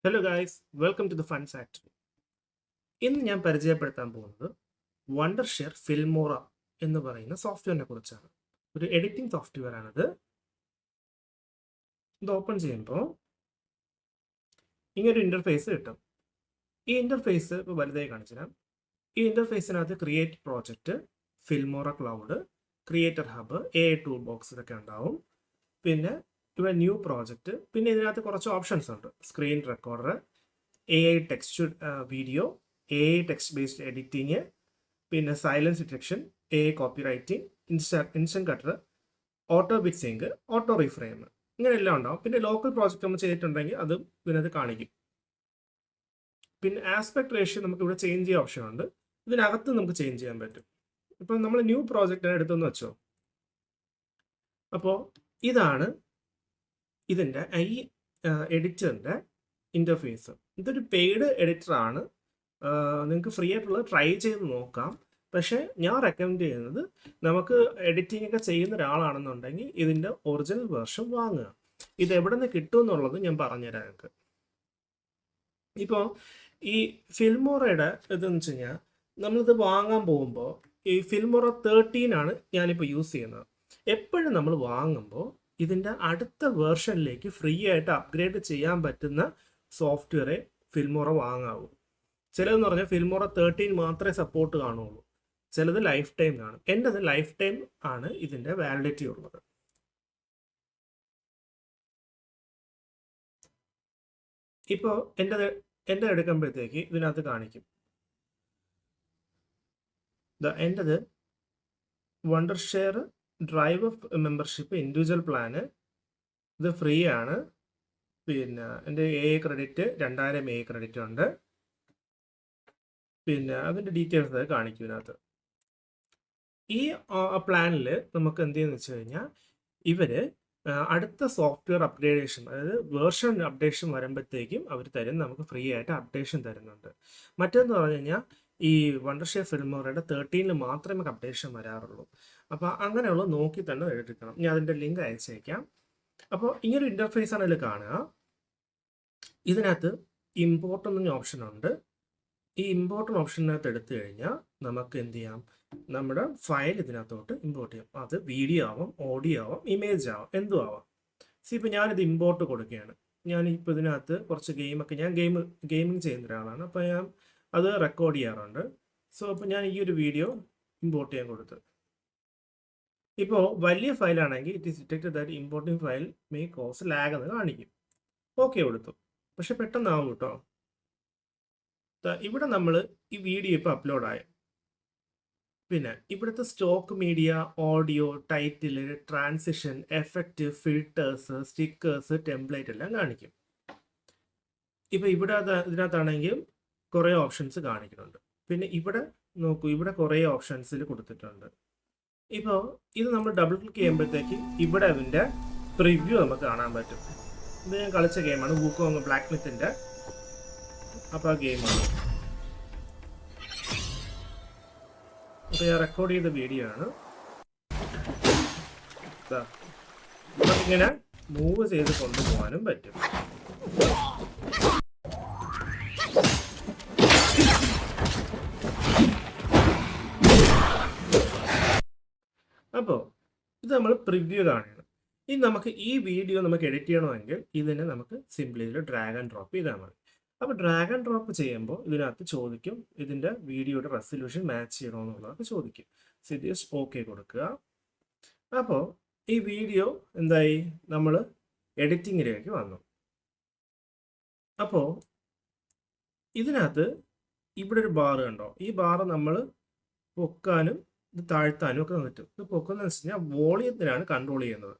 Hello guys, welcome to the fun factory. ഇന്ന് ഞാൻ പരിചയപ്പെടുത്താൻ പോകുന്നത് വണ്ടർഷെയർ ഫിൽമോറ എന്ന് പറയുന്ന സോഫ്റ്റ്വെയറിനെ കുറിച്ചാണ്. ഒരു എഡിറ്റിംഗ് സോഫ്റ്റ്വെയർ ആണിത്. ഇത് ഓപ്പൺ ചെയ്യുമ്പോൾ ഇങ്ങനൊരു ഇൻ്റർഫേസ് കിട്ടും. ഈ ഇൻ്റർഫേസ് ഇപ്പോൾ വലുതായി കാണിച്ചുതരാം. ഈ ഇൻ്റർഫേസിനകത്ത് create project, Filmora cloud, creator hub, AI tool box ഇതൊക്കെ ഉണ്ടാവും. പിന്നെ ഇവിടെ ന്യൂ പ്രോജക്റ്റ്, പിന്നെ ഇതിനകത്ത് കുറച്ച് ഓപ്ഷൻസ് ഉണ്ട്. Screen recorder, AI text video, AI text based editing, പിന്നെ silence detection, AI copywriting, instant cutter, auto beat sync, auto reframe, ഇങ്ങനെ എല്ലാം ഉണ്ടാവും. പിന്നെ ലോക്കൽ പ്രോജക്റ്റ് നമ്മൾ ചെയ്തിട്ടുണ്ടെങ്കിൽ അതും ഇതിനകത്ത് കാണിക്കും. പിന്നെ ആസ്പെക്ട് റേഷ്യോ നമുക്ക് ഇവിടെ ചേഞ്ച് ചെയ്യാൻ ഓപ്ഷൻ ഉണ്ട്. ഇതിനകത്ത് നമുക്ക് ചേഞ്ച് ചെയ്യാൻ പറ്റും. ഇപ്പം നമ്മൾ ന്യൂ പ്രോജക്റ്റ് എടുത്തെന്ന് വെച്ചോ. അപ്പോൾ ഇതാണ് ഇതിൻ്റെ ഈ എഡിറ്ററിൻ്റെ ഇൻ്റർഫേസ്. ഇതൊരു പെയ്ഡ് എഡിറ്ററാണ്. നിങ്ങൾക്ക് ഫ്രീ ആയിട്ടുള്ളത് ട്രൈ ചെയ്ത് നോക്കാം. പക്ഷേ ഞാൻ റെക്കമെൻഡ് ചെയ്യുന്നത് നമുക്ക് എഡിറ്റിംഗ് ഒക്കെ ചെയ്യുന്ന ഒരാളാണെന്നുണ്ടെങ്കിൽ ഇതിൻ്റെ ഒറിജിനൽ വേർഷൻ വാങ്ങുക. ഇത് എവിടെ നിന്ന് കിട്ടുമെന്നുള്ളത് ഞാൻ പറഞ്ഞുതരാം നിങ്ങൾക്ക്. ഇപ്പോൾ ഈ ഫിൽമോറയുടെ ഇതെന്ന് വെച്ച് കഴിഞ്ഞാൽ നമ്മളിത് വാങ്ങാൻ പോകുമ്പോൾ ഈ ഫിൽമോറ 13 ആണ് ഞാനിപ്പോൾ യൂസ് ചെയ്യുന്നത്. എപ്പോഴും നമ്മൾ വാങ്ങുമ്പോൾ ഇതിൻ്റെ അടുത്ത വേർഷനിലേക്ക് ഫ്രീ ആയിട്ട് അപ്ഗ്രേഡ് ചെയ്യാൻ പറ്റുന്ന സോഫ്റ്റ്വെയറെ ഫിൽമോറ വാങ്ങാവൂ. ചിലതെന്ന് പറഞ്ഞാൽ ഫിൽമോറ 13 മാത്രമേ സപ്പോർട്ട് കാണുള്ളൂ, ചിലത് ലൈഫ് ടൈം കാണും. എൻ്റെത് ലൈഫ് ടൈം ആണ് ഇതിൻ്റെ വാലിഡിറ്റി ഉള്ളത്. ഇപ്പോൾ എൻ്റെ എടുക്കുമ്പോഴത്തേക്ക് ഇതിനകത്ത് കാണിക്കും. എൻ്റെത് വണ്ടർഷെയർ ഡ്രൈവ് മെമ്പർഷിപ്പ് ഇൻഡിവിജ്വൽ പ്ലാന്, ഇത് ഫ്രീ ആണ്. പിന്നെ എൻ്റെ AI ക്രെഡിറ്റ് 2000 AI ക്രെഡിറ്റ് ഉണ്ട്. പിന്നെ അതിൻ്റെ ഡീറ്റെയിൽസ് കാണിക്കും ഇതിനകത്ത്. ഈ പ്ലാനിൽ നമുക്ക് എന്ത് ചെയ്യുന്നത് വെച്ച് കഴിഞ്ഞാൽ ഇവർ അടുത്ത സോഫ്റ്റ്വെയർ അപ്ഗ്രേഡേഷൻ, അതായത് വേർഷൻ അപ്ഡേഷൻ വരുമ്പോഴത്തേക്കും അവർ തരും, നമുക്ക് ഫ്രീ ആയിട്ട് അപ്ഡേഷൻ തരുന്നുണ്ട്. മറ്റേന്ന് പറഞ്ഞു കഴിഞ്ഞാൽ ഈ വണ്ടർഷെയർ ഫിൽമോറയുടെ 13 മാത്രമേ അപ്ഡേഷൻ വരാറുള്ളൂ. അപ്പോൾ അങ്ങനെയുള്ള നോക്കി തന്നെ എടുക്കണം. ഞാൻ അതിൻ്റെ ലിങ്ക് അയച്ചേക്കാം. അപ്പോൾ ഇങ്ങനൊരു ഇൻ്റർഫേസ് ആണ് ഇതിൽ കാണുക. ഇതിനകത്ത് ഇമ്പോർട്ട് എന്നൊരു ഓപ്ഷൻ ഉണ്ട്. ഈ ഇമ്പോർട്ട് ഓപ്ഷനകത്ത് എടുത്തു കഴിഞ്ഞാൽ നമുക്ക് എന്ത് ചെയ്യാം, നമ്മുടെ ഫയൽ ഇതിനകത്തോട്ട് ഇമ്പോർട്ട് ചെയ്യാം. അത് വീഡിയോ ആവാം, ഓഡിയോ ആവാം, ഇമേജ് ആവാം, എന്തും ആവാം. ഇപ്പോൾ ഞാനിത് ഇമ്പോർട്ട് കൊടുക്കുകയാണ്. ഞാനിപ്പോൾ ഇതിനകത്ത് കുറച്ച് ഗെയിമൊക്കെ, ഞാൻ ഗെയിമിങ് ചെയ്യുന്ന ഒരാളാണ്, അപ്പോൾ ഞാൻ അത് റെക്കോർഡ് ചെയ്യാറുണ്ട്. സോ അപ്പോൾ ഞാൻ ഈ ഒരു വീഡിയോ ഇമ്പോർട്ട് ചെയ്യാൻ കൊടുത്തു. ഇപ്പോൾ വലിയ ഫയലാണെങ്കിൽ it is detected that importing file may cause lag എന്ന് കാണിക്കും. ഓക്കെ കൊടുത്തു. പക്ഷെ പെട്ടെന്നാവും കേട്ടോ. ഇവിടെ നമ്മൾ ഈ വീഡിയോ ഇപ്പോൾ അപ്ലോഡായി. പിന്നെ ഇവിടുത്തെ stock media, audio, title, transition, effect, filters, stickers, template എല്ലാം കാണിക്കും. ഇപ്പോൾ ഇവിടെ ഇതിനകത്താണെങ്കിൽ കുറേ ഓപ്ഷൻസ് കാണിക്കുന്നുണ്ട്. പിന്നെ ഇവിടെ നോക്കൂ, ഇവിടെ കുറേ ഓപ്ഷൻസിൽ കൊടുത്തിട്ടുണ്ട്. ഇപ്പോൾ ഇത് നമ്മൾ ഡബിൾ ക്ലിക്ക് ചെയ്യുമ്പോഴത്തേക്ക് ഇവിടെ അതിൻ്റെ പ്രിവ്യൂ നമുക്ക് കാണാൻ പറ്റും. ഇത് ഞാൻ കളിച്ച ഗെയിമാണ്, വൂക്കോങ് ബ്ലാക്ക് മിത്തിൻ്റെ. അപ്പോൾ ആ ഗെയിമാണ്. അപ്പോൾ ഞാൻ റെക്കോർഡ് ചെയ്ത വീഡിയോ ആണ്. നമുക്കിങ്ങനെ മൂവ് ചെയ്ത് കൊണ്ടുപോകാനും പറ്റും. അപ്പോൾ ഇത് നമ്മൾ പ്രിവ്യൂ കാണുകയാണ്. ഇനി നമുക്ക് ഈ വീഡിയോ നമുക്ക് എഡിറ്റ് ചെയ്യണമെങ്കിൽ ഇതിനെ നമുക്ക് സിംപ്ലി ഇതിൽ ഡ്രാഗ് ആൻഡ് ഡ്രോപ്പ് ചെയ്താൽ മതി. അപ്പോൾ ഡ്രാഗ് ആൻഡ് ഡ്രോപ്പ് ചെയ്യുമ്പോൾ ഇതിനകത്ത് ചോദിക്കും ഇതിൻ്റെ വീഡിയോയുടെ റെസൊല്യൂഷൻ മാച്ച് ചെയ്യണമെന്നുള്ളതൊക്കെ ചോദിക്കും. ജസ്റ്റ് ഓക്കെ കൊടുക്കുക. അപ്പോൾ ഈ വീഡിയോ എന്തായി, നമ്മൾ എഡിറ്റിങ്ങിലേക്ക് വന്നു. അപ്പോൾ ഇതിനകത്ത് ഇവിടെ ഒരു ബാർ കണ്ടോ, ഈ ബാർ നമ്മൾ പൊക്കാനും ഇത് താഴ്ത്താനും ഒക്കെ പറ്റും. ഇത് പൊക്കുന്നതെന്ന് വെച്ച് കഴിഞ്ഞാൽ വോളിയത്തിനാണ് കൺട്രോൾ ചെയ്യുന്നത്.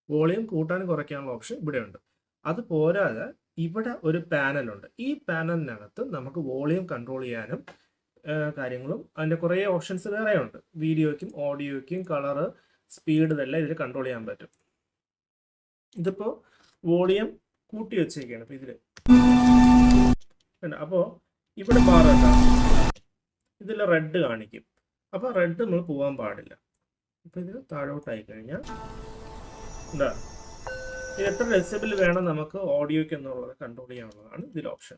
വോളിയം കൂട്ടാനും കുറയ്ക്കാനുള്ള ഓപ്ഷൻ ഇവിടെയുണ്ട്. അത് പോരാതെ ഇവിടെ ഒരു പാനലുണ്ട്. ഈ പാനലിനകത്ത് നമുക്ക് വോളിയം കൺട്രോൾ ചെയ്യാനും കാര്യങ്ങളും അതിൻ്റെ കുറേ ഓപ്ഷൻസ് വേറെ ഉണ്ട്. വീഡിയോയ്ക്കും ഓഡിയോയ്ക്കും കളറ്, സ്പീഡ്, ഇതെല്ലാം ഇതിൽ കൺട്രോൾ ചെയ്യാൻ പറ്റും. ഇതിപ്പോൾ വോളിയം കൂട്ടി വെച്ചേക്കാണ്. ഇപ്പോൾ ഇതിൽ അപ്പോൾ ഇവിടെ ബാർ ഉണ്ടാകും, ഇതിൽ റെഡ് കാണിക്കും. അപ്പോൾ റെഡ് നമ്മൾ പോകാൻ പാടില്ല. അപ്പോൾ ഇത് താഴോട്ടായി കഴിഞ്ഞാൽ എന്താ ഇത് എത്ര ഡെസിബിൾ വേണം നമുക്ക് ഓഡിയോയ്ക്ക് എന്നുള്ളത് കൺട്രോൾ ചെയ്യാനുള്ളതാണ് ഇതിൽ ഓപ്ഷൻ.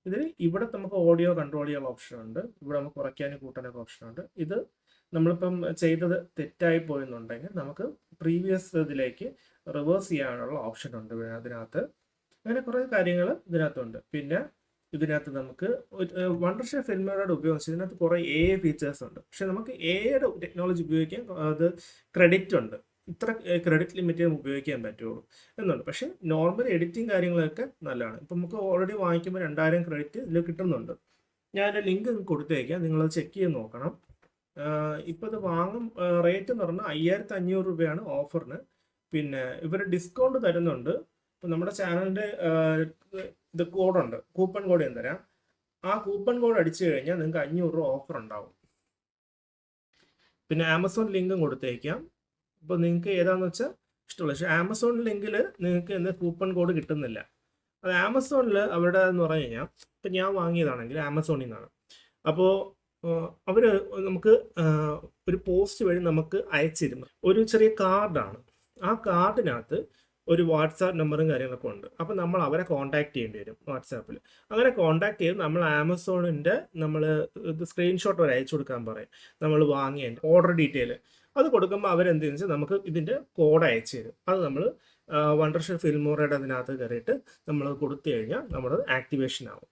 ഇതിൽ ഇവിടെ നമുക്ക് ഓഡിയോ കൺട്രോൾ ചെയ്യാനുള്ള ഓപ്ഷൻ ഉണ്ട്. ഇവിടെ നമുക്ക് കുറയ്ക്കാനും കൂട്ടാനൊക്കെ ഓപ്ഷൻ ഉണ്ട്. ഇത് നമ്മളിപ്പം ചെയ്തത് തെറ്റായി പോയെന്നുണ്ടെങ്കിൽ നമുക്ക് പ്രീവിയസ് ഇതിലേക്ക് റിവേഴ്സ് ചെയ്യാനുള്ള ഓപ്ഷൻ ഉണ്ട് അതിനകത്ത്. അങ്ങനെ കുറേ കാര്യങ്ങൾ ഇതിനകത്തുണ്ട്. പിന്നെ ഇതിനകത്ത് നമുക്ക് വണ്ടർഷെഫ് ഫിൽമറോട് ഉപയോഗിച്ച് ഇതിനകത്ത് കുറേ ഫീച്ചേഴ്സ് ഉണ്ട്. പക്ഷെ നമുക്ക് എയുടെ ടെക്നോളജി ഉപയോഗിക്കാൻ അത് ക്രെഡിറ്റ് ഉണ്ട്. ഇത്ര ക്രെഡിറ്റ് ലിമിറ്റ് ഉപയോഗിക്കാൻ പറ്റുള്ളൂ എന്നുണ്ട്. പക്ഷെ നോർമൽ എഡിറ്റിംഗ് കാര്യങ്ങളൊക്കെ നല്ലതാണ്. ഇപ്പം നമുക്ക് ഓൾറെഡി വാങ്ങിക്കുമ്പോൾ 2000 ക്രെഡിറ്റ് ഇതിൽ കിട്ടുന്നുണ്ട്. ഞാൻ ലിങ്ക് കൊടുത്തേക്കാം, നിങ്ങളത് ചെക്ക് ചെയ്ത് നോക്കണം. ഇപ്പോൾ ഇത് വാങ്ങും റേറ്റ് എന്ന് പറഞ്ഞാൽ 5500 രൂപയാണ് ഓഫറിന്. പിന്നെ ഇവർ ഡിസ്കൗണ്ട് തരുന്നുണ്ട്. ഇപ്പം നമ്മുടെ ചാനലിൻ്റെ ഇത് കോഡുണ്ട്, കൂപ്പൺ കോഡ് ഞാൻ തരാം. ആ കൂപ്പൺ കോഡ് അടിച്ചു കഴിഞ്ഞാൽ നിങ്ങൾക്ക് 500 രൂപ ഓഫർ ഉണ്ടാവും. പിന്നെ ആമസോൺ ലിങ്കും കൊടുത്തേക്കാം. അപ്പോൾ നിങ്ങൾക്ക് ഏതാണെന്ന് വെച്ചാൽ ഇഷ്ടമുള്ള. പക്ഷേ ആമസോൺ ലിങ്കിൽ നിങ്ങൾക്ക് എന്താ കൂപ്പൺ കോഡ് കിട്ടുന്നില്ല. അത് ആമസോണിൽ അവരുടെ എന്ന് പറഞ്ഞു കഴിഞ്ഞാൽ ഇപ്പം ഞാൻ വാങ്ങിയതാണെങ്കിൽ ആമസോണിൽ നിന്നാണ്. അപ്പോൾ അവർ നമുക്ക് ഒരു പോസ്റ്റ് വഴി നമുക്ക് അയച്ചു തരും ഒരു ചെറിയ കാർഡാണ്. ആ കാർഡിനകത്ത് ഒരു വാട്സാപ്പ് നമ്പറും കാര്യങ്ങളൊക്കെ ഉണ്ട്. അപ്പോൾ നമ്മൾ അവരെ കോൺടാക്ട് ചെയ്യേണ്ടി വരും വാട്സാപ്പിൽ. അങ്ങനെ കോൺടാക്ട് ചെയ്ത് നമ്മൾ ആമസോണിൻ്റെ നമ്മൾ ഇത് സ്ക്രീൻഷോട്ട് വരെ അയച്ചു കൊടുക്കാൻ പറയും. നമ്മൾ വാങ്ങിയ ഓർഡർ ഡീറ്റെയിൽ അത് കൊടുക്കുമ്പോൾ അവരെന്ത് ചെയ്യുന്നത് വെച്ചാൽ നമുക്ക് ഇതിൻ്റെ കോഡ് അയച്ചു തരും. അത് നമ്മൾ വണ്ടർഷെഫ് ഫിൽമോറയുടെ അതിനകത്ത് കയറിയിട്ട് നമ്മൾ കൊടുത്തു കഴിഞ്ഞാൽ നമ്മുടെ ആക്ടിവേഷൻ ആവും.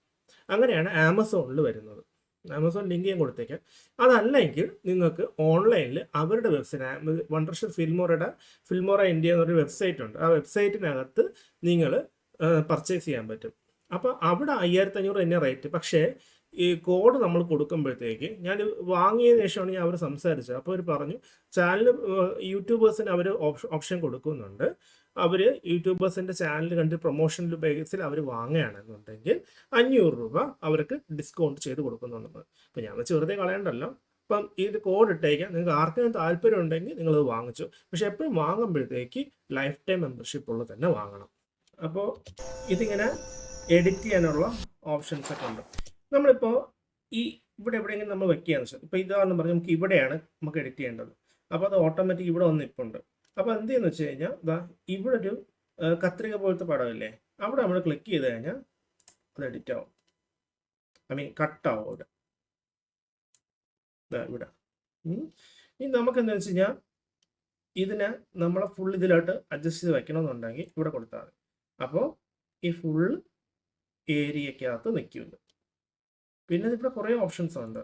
അങ്ങനെയാണ് ആമസോണിൽ വരുന്നത്. ആമസോൺ ലിങ്ക് ഞാൻ കൊടുത്തേക്കാം. അതല്ലെങ്കിൽ നിങ്ങൾക്ക് ഓൺലൈനിൽ അവരുടെ വെബ്സൈറ്റ് വണ്ടർഷെഫ് ഫിൽമോറ ഇന്ത്യ എന്നൊരു വെബ്സൈറ്റ് ഉണ്ട്. ആ വെബ്സൈറ്റിനകത്ത് നിങ്ങൾ പർച്ചേസ് ചെയ്യാൻ പറ്റും. അപ്പോൾ അവിടെ 5500 തന്നെ റേറ്റ്. പക്ഷേ ഈ കോഡ് നമ്മൾ കൊടുക്കുമ്പോഴത്തേക്ക് ഞാൻ വാങ്ങിയതിന് ശേഷമാണ് ഞാൻ അവർ സംസാരിച്ചത്. അപ്പോൾ അവർ പറഞ്ഞു ചാനൽ യൂട്യൂബേഴ്സിന് അവർ ഓപ്ഷൻ കൊടുക്കുന്നുണ്ട്. അവർ യൂട്യൂബേഴ്സിൻ്റെ ചാനൽ കണ്ട് പ്രൊമോഷൻ ബേസിൽ അവർ വാങ്ങുകയാണെന്നുണ്ടെങ്കിൽ 500 രൂപ അവർക്ക് ഡിസ്കൗണ്ട് ചെയ്ത് കൊടുക്കുന്നുണ്ടെന്ന്. അപ്പോൾ ഞാൻ വെറുതെ കളയണ്ടല്ലോ. അപ്പം ഇത് കോഡ് ഇട്ടേക്കാം. നിങ്ങൾക്ക് ആർക്കെങ്കിലും താല്പര്യം ഉണ്ടെങ്കിൽ നിങ്ങളത് വാങ്ങിച്ചു. പക്ഷെ എപ്പോഴും വാങ്ങുമ്പോഴത്തേക്ക് ലൈഫ് ടൈം മെമ്പർഷിപ്പ് ഉള്ളത് തന്നെ വാങ്ങണം. അപ്പോൾ ഇതിങ്ങനെ എഡിറ്റ് ചെയ്യാനുള്ള ഓപ്ഷൻസ് ഒക്കെ ഉണ്ട്. നമ്മളിപ്പോൾ ഈ ഇവിടെ എവിടെയെങ്കിലും നമ്മൾ വെക്കുകയെന്ന് വെച്ചാൽ ഇപ്പോൾ ഇതാണെന്ന് പറഞ്ഞാൽ നമുക്ക് ഇവിടെയാണ് നമുക്ക് എഡിറ്റ് ചെയ്യേണ്ടത്. അപ്പോൾ അത് ഓട്ടോമാറ്റിക് ഇവിടെ വന്ന് ഇപ്പോൾ ഉണ്ട്. അപ്പോൾ എന്ത് ചെയ്യുന്നു വെച്ച് കഴിഞ്ഞാൽ ഇതാ ഇവിടെ ഒരു കത്രിക പോലത്തെ പടമില്ലേ, അവിടെ നമ്മൾ ക്ലിക്ക് ചെയ്ത് കഴിഞ്ഞാൽ അത് എഡിറ്റ് ആവും. കട്ടാവും അവിടെ ഇവിടെ. ഇനി നമുക്ക് എന്താ വെച്ച് കഴിഞ്ഞാൽ ഇതിനെ നമ്മളെ ഫുൾ ഇതിലോട്ട് അഡ്ജസ്റ്റ് ചെയ്ത് വെക്കണമെന്നുണ്ടെങ്കിൽ ഇവിടെ കൊടുത്താൽ മതി. അപ്പോൾ ഈ ഫുൾ ഏരിയക്കകത്ത് നിൽക്കുന്നുണ്ട്. പിന്നെ ഇവിടെ കുറേ ഓപ്ഷൻസ് ഉണ്ട്.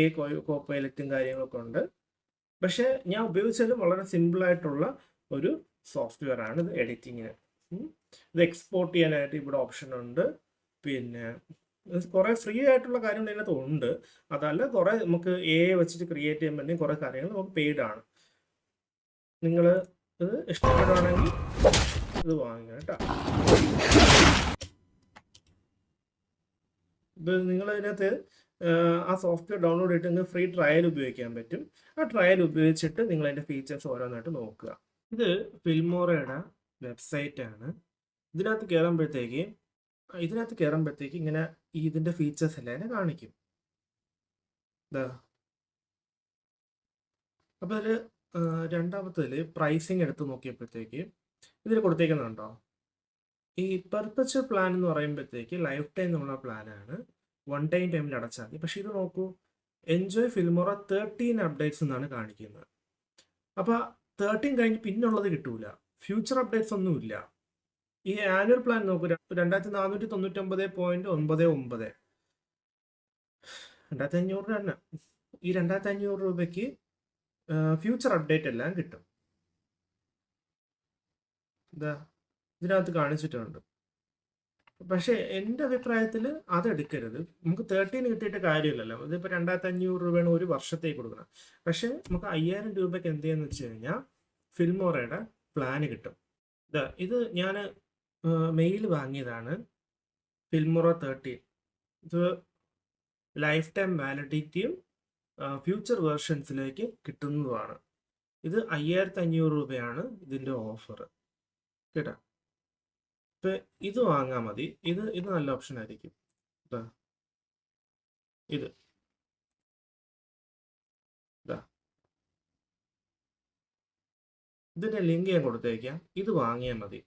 ഇപ്പോൾ കോപ്പൈലറ്റും കാര്യങ്ങളൊക്കെ ഉണ്ട്. പക്ഷേ ഞാൻ ഉപയോഗിച്ചത് വളരെ സിമ്പിളായിട്ടുള്ള ഒരു സോഫ്റ്റ്വെയർ ആണ് ഇത് എഡിറ്റിങ്ങിന്. ഇത് എക്സ്പോർട്ട് ചെയ്യാനായിട്ട് ഇവിടെ ഓപ്ഷൻ ഉണ്ട്. പിന്നെ കുറേ ഫ്രീ ആയിട്ടുള്ള കാര്യങ്ങൾ ഇതിനകത്ത് ഉണ്ട്. അതല്ല കുറേ നമുക്ക് വെച്ചിട്ട് ക്രിയേറ്റ് ചെയ്യാൻ പറ്റുന്ന കുറേ കാര്യങ്ങൾ നമുക്ക് പെയ്ഡ് ആണ്. നിങ്ങൾ ഇത് ഇഷ്ടപ്പെടുകയാണെങ്കിൽ ഇത് വാങ്ങുക കേട്ടോ. ഇത് നിങ്ങളതിനകത്ത് ആ സോഫ്റ്റ്വെയർ ഡൗൺലോഡ് ചെയ്തിട്ട് നിങ്ങൾക്ക് ഫ്രീ ട്രയൽ ഉപയോഗിക്കാൻ പറ്റും. ആ ട്രയൽ ഉപയോഗിച്ചിട്ട് നിങ്ങൾ അതിൻ്റെ ഫീച്ചേഴ്സ് ഓരോന്നായിട്ട് നോക്കുക. ഇത് ഫിൽമോറയുടെ വെബ്സൈറ്റാണ്. ഇതിനകത്ത് കയറുമ്പോഴത്തേക്ക് ഇങ്ങനെ ഇതിൻ്റെ ഫീച്ചേഴ്സ് എല്ലാം തന്നെ കാണിക്കും. അപ്പോൾ അതിൽ രണ്ടാമത്തേതിൽ പ്രൈസിങ് എടുത്ത് നോക്കിയപ്പോഴത്തേക്ക് ഇതിൽ കൊടുത്തേക്കുന്നുണ്ടോ, ഈ പെർപ്പച്വൽ പ്ലാൻ എന്ന് പറയുമ്പോഴത്തേക്ക് ലൈഫ് ടൈം എന്നുള്ള പ്ലാനാണ്. 1 ടൈം പേയ്മെൻറ്റ് അടച്ചാൽ മതി. പക്ഷേ ഇത് നോക്കൂ, എൻജോയ് ഫിൽമോറ 13 അപ്ഡേറ്റ്സ് എന്നാണ് കാണിക്കുന്നത്. അപ്പോൾ 13 കഴിഞ്ഞ് പിന്നുള്ളത് കിട്ടൂല, ഫ്യൂച്ചർ അപ്ഡേറ്റ്സ് ഒന്നുമില്ല. ഈ ആനുവൽ പ്ലാൻ നോക്കൂ, 2499.99 2500 തന്നെ. ഈ 2500 രൂപയ്ക്ക് ഫ്യൂച്ചർ അപ്ഡേറ്റ് എല്ലാം കിട്ടും. ഇതിനകത്ത് കാണിച്ചിട്ടുണ്ട്. പക്ഷേ എൻ്റെ അഭിപ്രായത്തിൽ അതെടുക്കരുത്. നമുക്ക് 13 കിട്ടിയിട്ട് കാര്യമില്ലല്ലോ. ഇതിപ്പോൾ 2500 രൂപയാണ് ഒരു വർഷത്തേക്ക് കൊടുക്കണം. പക്ഷേ നമുക്ക് 5000 രൂപയ്ക്ക് എന്ത് ചെയ്യാന്ന് വെച്ച് കഴിഞ്ഞാൽ ഫിൽമോറയുടെ പ്ലാന് കിട്ടും. ഇത് ഞാൻ മെയിൽ വാങ്ങിയതാണ്, ഫിൽമോറ 13. ഇത് ലൈഫ് ടൈം വാലിഡിറ്റിയും ഫ്യൂച്ചർ വേർഷൻസിലേക്ക് കിട്ടുന്നതുമാണ്. ഇത് 5500 രൂപയാണ് ഇതിൻ്റെ ഓഫർ കേട്ടോ. ഇപ്പം ഇത് വാങ്ങാൽ മതി. ഇത് നല്ല ഓപ്ഷൻ ആയിരിക്കും. ഇത് ഇതിൻ്റെ ലിങ്ക് ഞാൻ കൊടുത്തേക്കാം. ഇത് വാങ്ങിയാൽ മതി.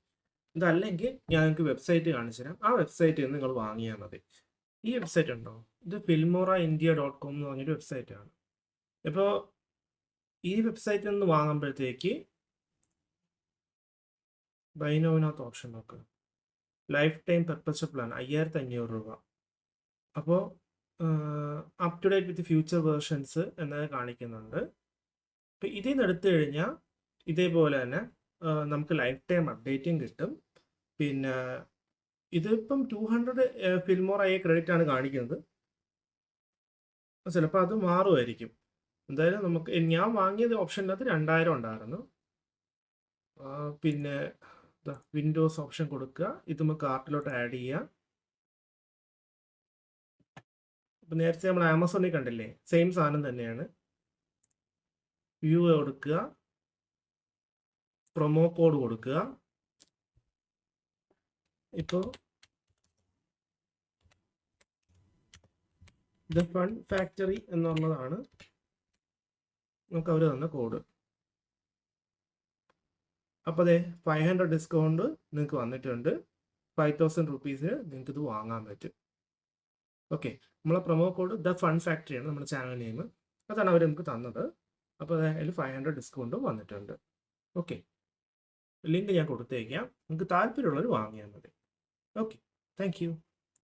ഇതല്ലെങ്കിൽ ഞാൻ നിങ്ങൾക്ക് വെബ്സൈറ്റ് കാണിച്ചു തരാം. ആ വെബ്സൈറ്റിൽ നിന്ന് നിങ്ങൾ വാങ്ങിയാൽ മതി. ഈ വെബ്സൈറ്റ് ഉണ്ടോ? ഇത് filmora.india.com എന്ന് പറഞ്ഞൊരു വെബ്സൈറ്റാണ്. ഇപ്പോൾ ഈ വെബ്സൈറ്റിൽ നിന്ന് വാങ്ങുമ്പോഴത്തേക്ക് ബൈനോവിനകത്ത് ഓപ്ഷൻ നോക്കുക. ലൈഫ് ടൈം പെർപ്പച്വൽ പ്ലാൻ 5500 രൂപ. അപ്പോൾ up to date with future versions എന്നത് കാണിക്കുന്നുണ്ട്. അപ്പോൾ ഇതിൽ നിന്ന് എടുത്തു കഴിഞ്ഞാൽ ഇതേപോലെ തന്നെ നമുക്ക് ലൈഫ് ടൈം അപ്ഡേറ്റും കിട്ടും. പിന്നെ ഇതിപ്പം 200 ഫിൽമോറ ക്രെഡിറ്റ് ആണ് കാണിക്കുന്നത്. ചിലപ്പോൾ അത് മാറുമായിരിക്കും. എന്തായാലും നമുക്ക് ഞാൻ വാങ്ങിയത് ഓപ്ഷനകത്ത് 2000 ഉണ്ടായിരുന്നു. പിന്നെ വിൻഡോസ് ഓപ്ഷൻ കൊടുക്കുക. ഇത് നമുക്ക് കാർട്ടിലോട്ട് ആഡ് ചെയ്യുക. ഇപ്പം നേരത്തെ നമ്മൾ ആമസോണിൽ കണ്ടില്ലേ, സെയിം സാധനം തന്നെയാണ്. വ്യൂ കൊടുക്കുക, പ്രൊമോ കോഡ് കൊടുക്കുക. ഇപ്പോൾ ദ ഫൺ ഫാക്ടറി എന്നുള്ളതാണ് നമുക്ക് അവർ തന്ന കോഡ്. അപ്പോൾ അതെ 500 ഡിസ്കൗണ്ട് നിങ്ങൾക്ക് വന്നിട്ടുണ്ട്. 5000 റുപ്പീസിന് നിങ്ങൾക്ക് ഇത് വാങ്ങാൻ പറ്റും. ഓക്കെ, നമ്മളെ പ്രൊമോ കോഡ് ദ ഫൺ ഫാക്ടറിയാണ് നമ്മുടെ ചാനൽ നെയിം. അതാണ് അവർ നമുക്ക് തന്നത്. അപ്പോൾ അതിൽ 500 ഡിസ്കൗണ്ടും വന്നിട്ടുണ്ട്. ഓക്കെ, ലിങ്ക് ഞാൻ കൊടുത്തേക്കാം. നിങ്ങൾക്ക് താല്പര്യമുള്ളവർ വാങ്ങിയാൽ മതി. Okay, thank you.